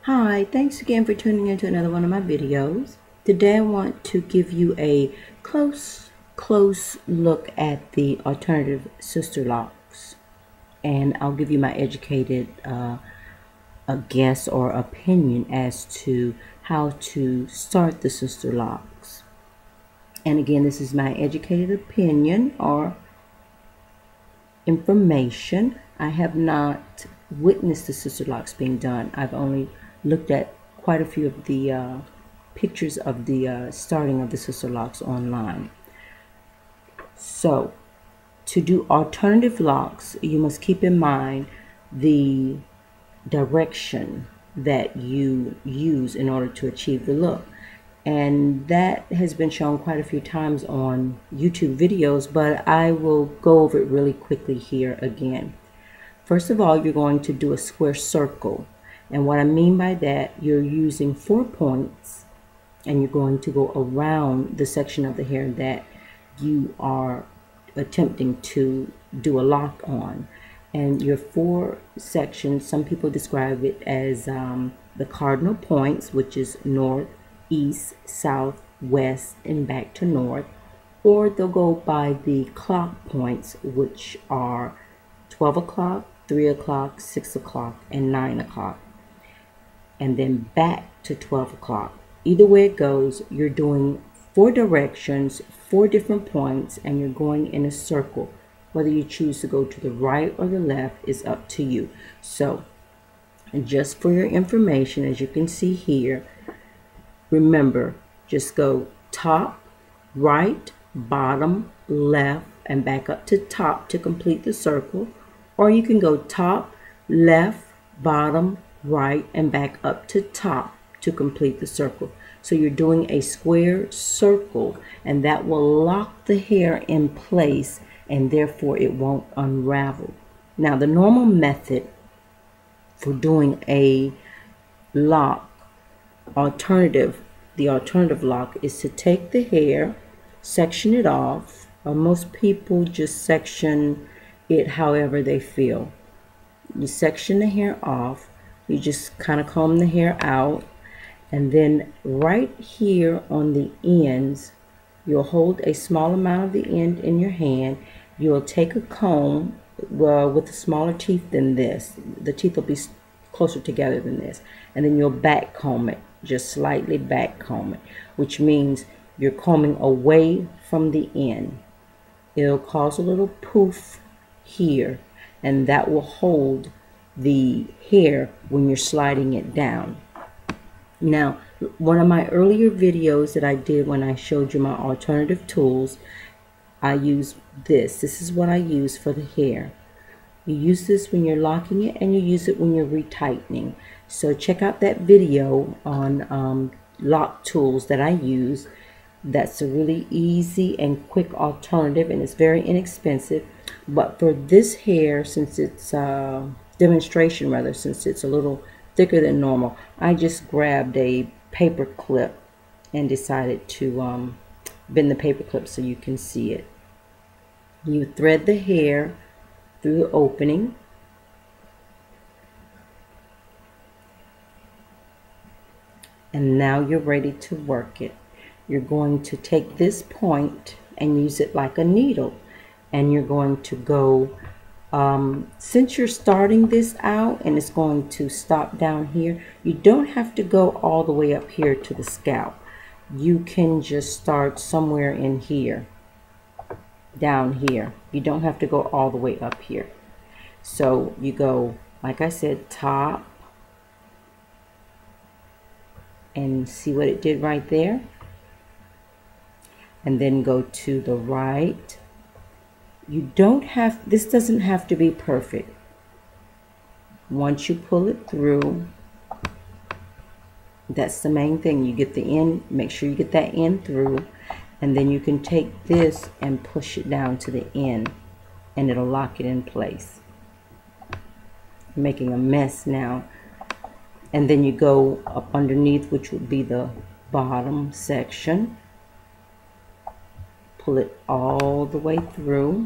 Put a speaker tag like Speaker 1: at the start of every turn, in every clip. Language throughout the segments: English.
Speaker 1: Hi, thanks again for tuning into another one of my videos. Today I want to give you a close look at the alternative sister locks, and I'll give you my educated a guess or opinion as to how to start the sister locks. And again, this is my educated opinion or information. I have not witnessed the sister locks being done. I've only looked at quite a few of the pictures of the starting of the sister locks online. So to do alternative locks, you must keep in mind the direction that you use in order to achieve the look. And that has been shown quite a few times on YouTube videos, but I will go over it really quickly here again. First of all, you're going to do a square circle. And what I mean by that, you're using 4 points and you're going to go around the section of the hair that you are attempting to do a lock on. And your 4 sections, some people describe it as the cardinal points, which is north, east, south, west, and back to north, or they'll go by the clock points, which are 12 o'clock, 3 o'clock, 6 o'clock, and 9 o'clock, and then back to 12 o'clock. Either way it goes, you're doing 4 directions, 4 different points, and you're going in a circle. Whether you choose to go to the right or the left is up to you. So, and just for your information, as you can see here, remember, just go top, right, bottom, left, and back up to top to complete the circle. Or you can go top, left, bottom, right, and back up to top to complete the circle. So you're doing a square circle, and that will lock the hair in place, and therefore it won't unravel. Now, the normal method for doing a lock the alternative lock is to take the hair, section it off. Most people just section it however they feel. You section the hair off, you just kind of comb the hair out, and then right here on the ends, you'll hold a small amount of the end in your hand. You'll take a comb with smaller teeth than this. The teeth will be closer together than this, and then you'll back comb it, just slightly back comb it, which means you're combing away from the end. It'll cause a little poof here, and that will hold the hair when you're sliding it down. Now, one of my earlier videos that I did when I showed you my alternative tools, I use this. This is what I use for the hair. You use this when you're locking it, and you use it when you're retightening. So check out that video on lock tools that I use. That's a really easy and quick alternative, and it's very inexpensive. But for this hair, since it's demonstration rather, since it's a little thicker than normal, I just grabbed a paper clip and decided to bend the paper clip so you can see it. You thread the hair through the opening, and now you're ready to work it. You're going to take this point and use it like a needle, and you're going to go since you're starting this out and it's going to stop down here, you don't have to go all the way up here to the scalp. You can just start somewhere in here, down here. You don't have to go all the way up here. So you go, like I said, top, and see what it did right there, and then go to the right. You don't have, this doesn't have to be perfect. Once you pull it through, that's the main thing. You get the end, make sure you get that end through, and then you can take this and push it down to the end, and it'll lock it in place. I'm making a mess now. And then you go up underneath, which would be the bottom section. Pull it all the way through,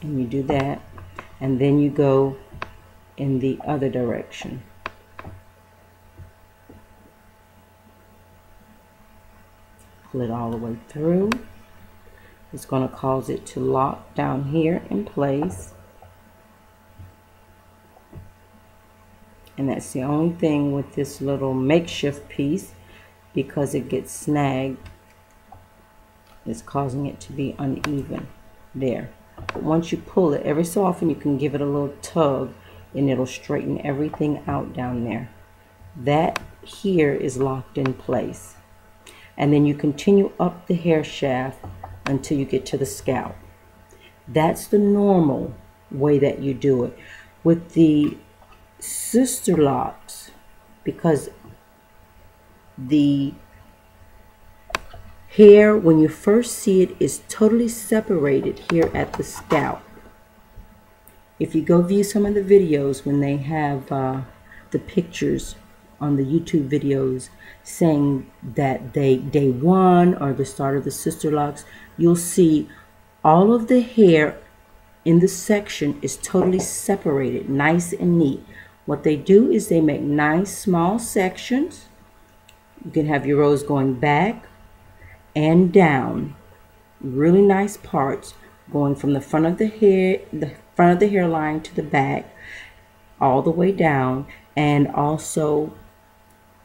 Speaker 1: and you do that. and then you go in the other direction. Pull it all the way through. It's going to cause it to lock down here in place. And that's the only thing with this little makeshift piece, because it gets snagged, it's causing it to be uneven there. But once you pull it, every so often you can give it a little tug and it'll straighten everything out down there. That here is locked in place. And then you continue up the hair shaft until you get to the scalp. That's the normal way that you do it. With the sister locks, because the hair, when you first see it, is totally separated here at the scalp. If you go view some of the videos when they have the pictures on the YouTube videos saying that day one or the start of the sister locks, you'll see all of the hair in the section is totally separated, nice and neat. What they do is they make nice small sections. You can have your rows going back and down, really nice parts going from the front of the hairline to the back, all the way down, and also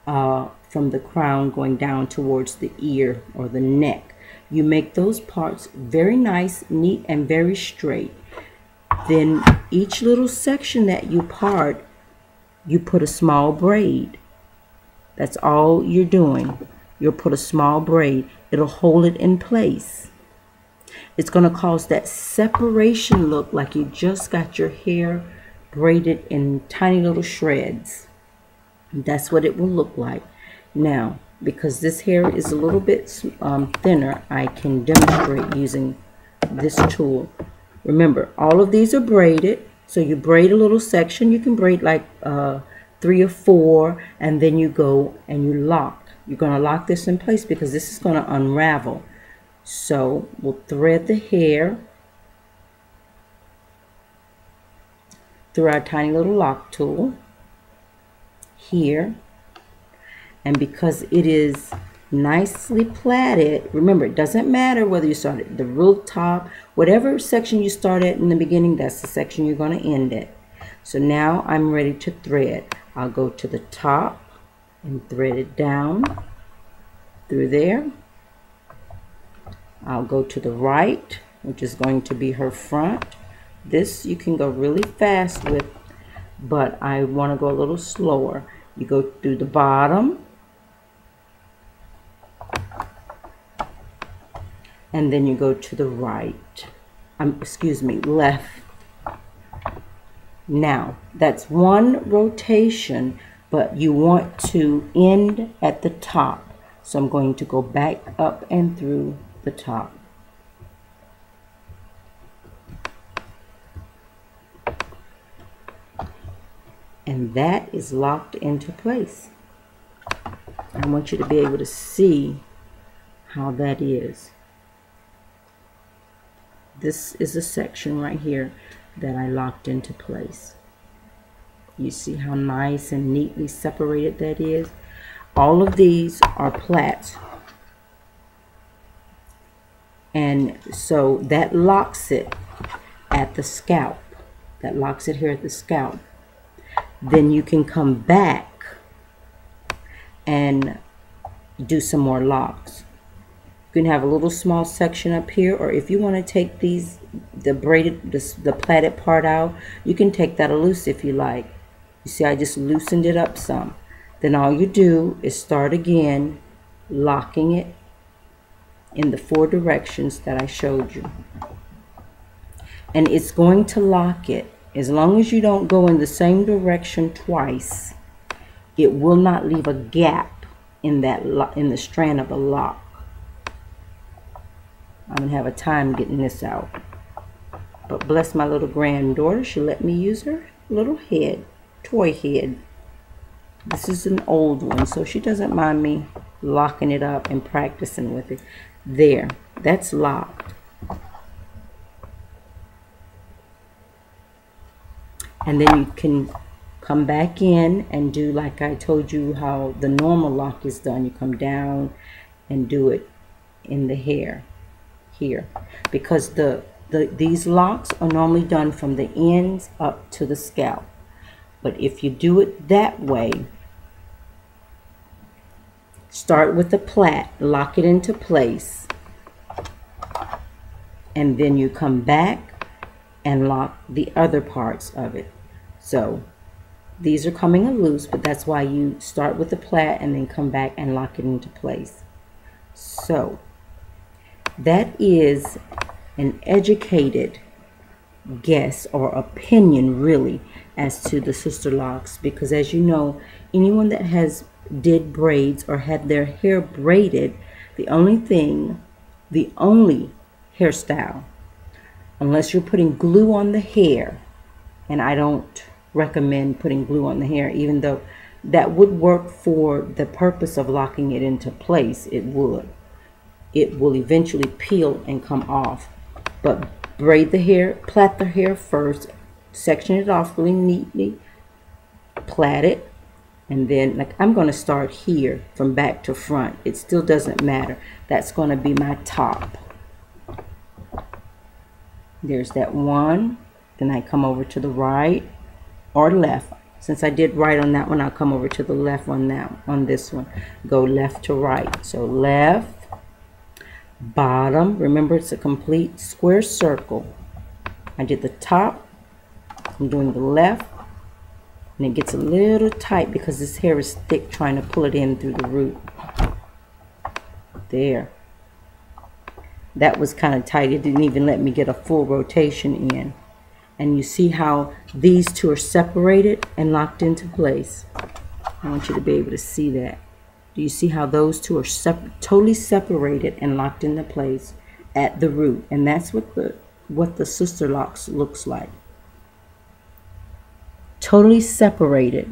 Speaker 1: from the crown going down towards the ear or the neck. You make those parts very nice, neat, and very straight. Then each little section that you part, you put a small braid. That's all you're doing. You'll put a small braid. It'll hold it in place. It's going to cause that separation look like you just got your hair braided in tiny little shreds. That's what it will look like. Now, because this hair is a little bit thinner, I can demonstrate using this tool. Remember, all of these are braided. So you braid a little section. You can braid like 3 or 4, and then you go and you lock. You're going to lock this in place because this is going to unravel. So we'll thread the hair through our tiny little lock tool here. And because it is nicely plaited, remember, it doesn't matter whether you start at the real top, whatever section you start at in the beginning, that's the section you're going to end at. So now I'm ready to thread. I'll go to the top and thread it down through there. I'll go to the right, which is going to be her front. This you can go really fast with, but I want to go a little slower. You go through the bottom, and then you go to the right. Left. Now, that's one rotation, but you want to end at the top. So I'm going to go back up and through the top. And that is locked into place. I want you to be able to see how that is. This is a section right here that I locked into place. You see how nice and neatly separated that is? All of these are plats. And so that locks it at the scalp. That locks it here at the scalp. Then you can come back and do some more locks. You can have a little small section up here, or if you want to take these, the plaited part out, you can take that loose if you like. You see, I just loosened it up some. Then all you do is start again, locking it in the 4 directions that I showed you. And it's going to lock it. As long as you don't go in the same direction twice, it will not leave a gap in the strand of the lock. I'm going to have a time getting this out. But bless my little granddaughter, she let me use her little head, toy head. This is an old one, so she doesn't mind me locking it up and practicing with it. There, that's locked. And then you can come back in and do like I told you how the normal lock is done. You come down and do it in the hair here, because these locks are normally done from the ends up to the scalp. But if you do it that way, start with the plat, lock it into place, and then you come back and lock the other parts of it. So these are coming loose, but that's why you start with the plat and then come back and lock it into place. So that is an educated guess or opinion really as to the sister locks, because as you know, anyone that has did braids or had their hair braided, the only hairstyle, unless you're putting glue on the hair, and I don't recommend putting glue on the hair, even though that would work for the purpose of locking it into place. It will eventually peel and come off. But braid the hair, plait the hair first, section it off really neatly, plait it, and then like I'm going to start here from back to front. It still doesn't matter. That's going to be my top. There's that one. Then I come over to the right or left. Since I did right on that one, I'll come over to the left on this one. Go left to right. So left, bottom. Remember, it's a complete square circle. I did the top. I'm doing the left. And it gets a little tight because this hair is thick, trying to pull it in through the root. There. That was kind of tight. It didn't even let me get a full rotation in. And you see how these two are separated and locked into place. I want you to be able to see that. Do you see how those two are totally separated and locked into place at the root? And that's what the sister locks looks like. Totally separated.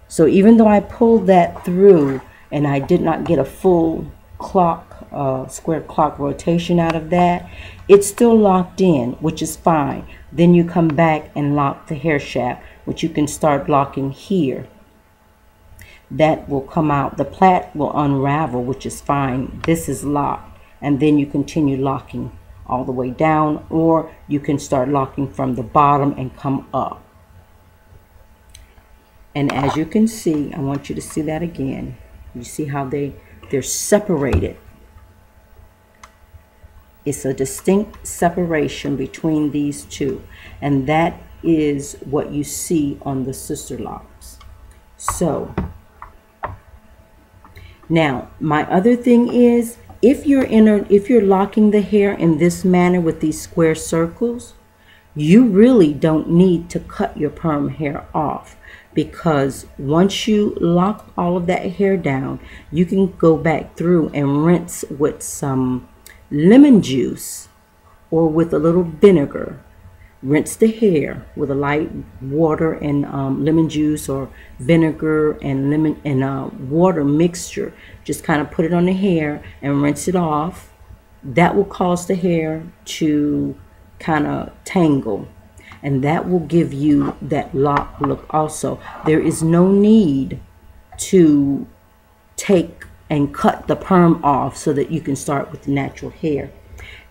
Speaker 1: So even though I pulled that through and I did not get a full square clock rotation out of that, it's still locked in, which is fine. Then you come back and lock the hair shaft, which you can start locking here. That will come out. The plait will unravel, which is fine. This is locked, and then you continue locking all the way down, or you can start locking from the bottom and come up. And as you can see, I want you to see that again. You see how they're separated. It's a distinct separation between these two, and that is what you see on the sister locks. So now my other thing is, if you're locking the hair in this manner with these square circles, you really don't need to cut your perm hair off, because once you lock all of that hair down, you can go back through and rinse with some lemon juice or with a little vinegar. Rinse the hair with a light water and lemon juice or vinegar and lemon and water mixture. Just kind of put it on the hair and rinse it off. That will cause the hair to kind of tangle, and that will give you that lock look also. There is no need to take and cut the perm off so that you can start with the natural hair.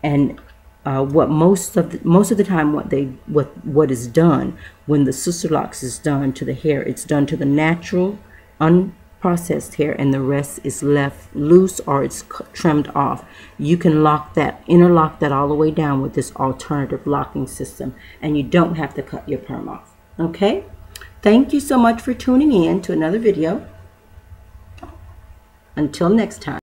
Speaker 1: And what most of the time what is done when the sister locks is done to the hair, it's done to the natural unprocessed hair, and the rest is left loose or it's trimmed off. You can lock that, interlock that all the way down with this alternative locking system, and you don't have to cut your perm off. Okay, thank you so much for tuning in to another video. Until next time.